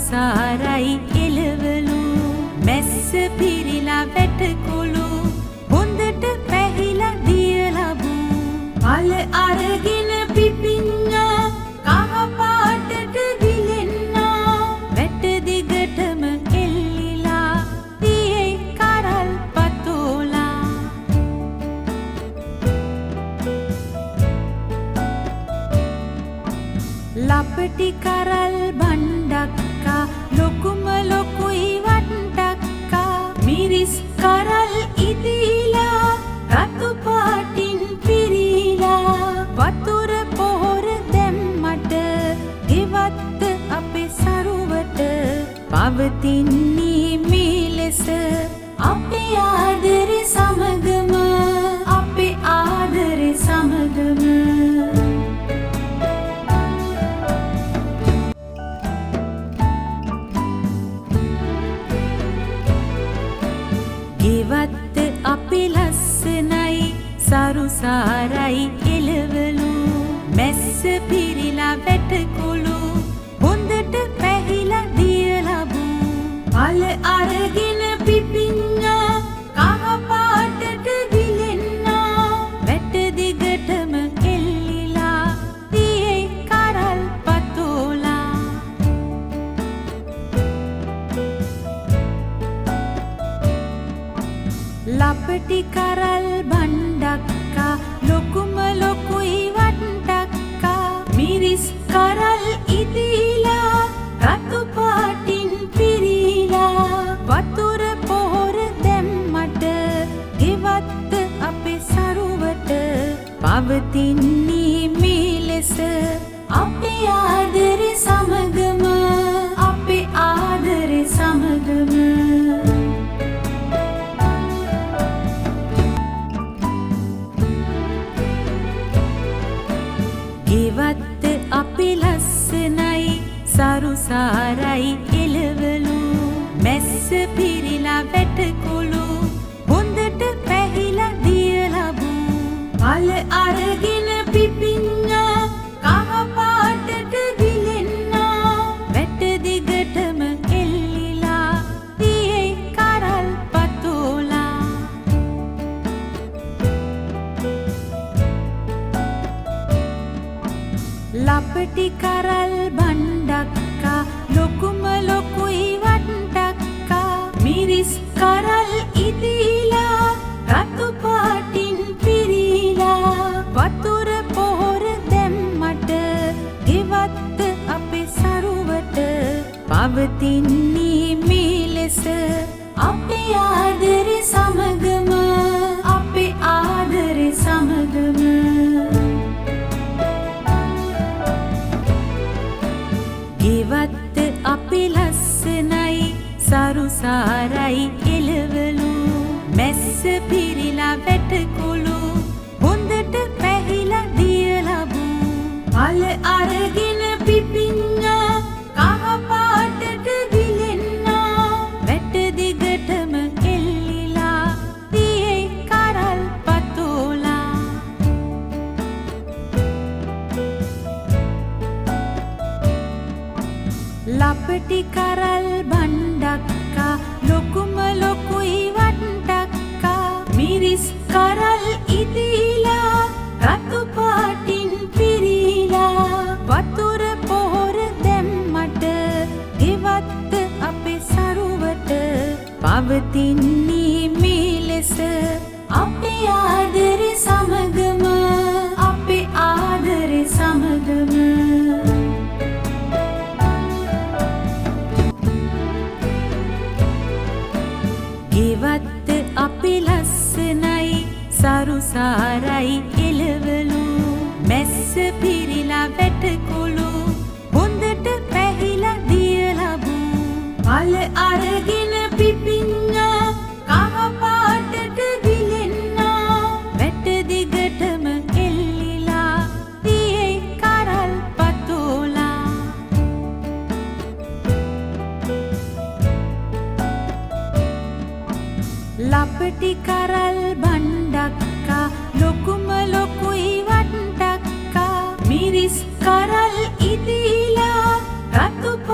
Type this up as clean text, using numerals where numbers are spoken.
සාරයි එළවලු මැස්ස පිරිලා වැටකොළු හොඳට පැහිලා දිය ලබු පල අරගෙන පිපිඤ්ඤා කහ පාටට විලෙන්නා වැට දිගටම එල්ලිලා දියේ කරල් පතෝලා ලපටි කරල් බණ්ඩක්කා ලොකුම ලොකුයි වට්ටක්කා මිරිස් කරල් ඉදීලා රතු පාටින් පිරීලා වතුර පොහොර දැම්මට ගෙවත්ත අපේ සරුවට පවතින්නේ මේ ලෙස අපේ ආදරේ සමගම අපේ ආදරේ සමගම ගෙවත්ත අපි ලස්සනයි සරු සාරයි එළවලු මැස්ස පිරිලා වැටකොළු හොඳට පැහිලා දිය ලබු පල අරගෙන පිපිඤ්ඤා කහ පාටට විලෙන්නා වැට දිගටම එල්ලිලා දියේ කරල් පතෝලා ලපටි කරල් බණ්ඩක්කා ලොකුම ලොකුයි වට්ටක්කා මිරිස් කරල් ඉදීලා රතු පාටින් පිරීලා වතුර පොහොර දැම්මට ගෙවත්ත අපේ සරුවට පවතින්නේ මේ ලෙස අපේ ආදරේ සමගම අපේ ආදරේ සමගම ගෙවත්ත අපි ලස්සනයි සරු සාරයි එළවලු මැස්ස පිරිලා වැටකොළු හොඳට පැහිලා දිය ලබු පල අරගෙන පිපිඤ්ඤා කහ පාටට විලෙන්නා වැට දිගටම එල්ලිලා දියේ කරල් පතෝලා ලපටි කරල් බණ්ඩක්කා ලොකුම ලොකුයි වට්ටක්කා මිරිස් කරල් ඉදීලා රතු පාටින් පිරීලා වතුර පොහොර දැම්මට ගෙවත්ත අපේ සරුවට පවතින්නේ මේ ලෙස අපේ ආදරේ සමගම අපේ ආදරේ සමගම ගෙවත්ත අපි ලස්සනයි සරු සාරයි එළවලු මැස්ස පිරිලා වැටකොළු හොඳට පැහිලා දිය ලබු පල අරගෙන පිපිඤ්ඤා කහ පාටට විලෙන්නා වැට දිගටම එල්ලිලා දියේ කරල් පතෝලා ලපටි කරල් බණ්ඩක්කා ලොකුම ලොකුයි වට්ටක්කා මිරිස් කරල් ඉදීලා රතු පාටින් පිරීලා වතුර පොහොර දැම්මට ගෙවත්ත අපේ සරුවට පවතින්නේ මේ ලෙස අපේ ආදරේ සමගම අපේ ආදරේ සමගම ගෙවත්ත අපි ලස්සනයි සරු සාරයි එළවලු මැස්ස පිරිලා වැටකොළු හොඳට පැහිලා දිය ලබු පල අරගෙන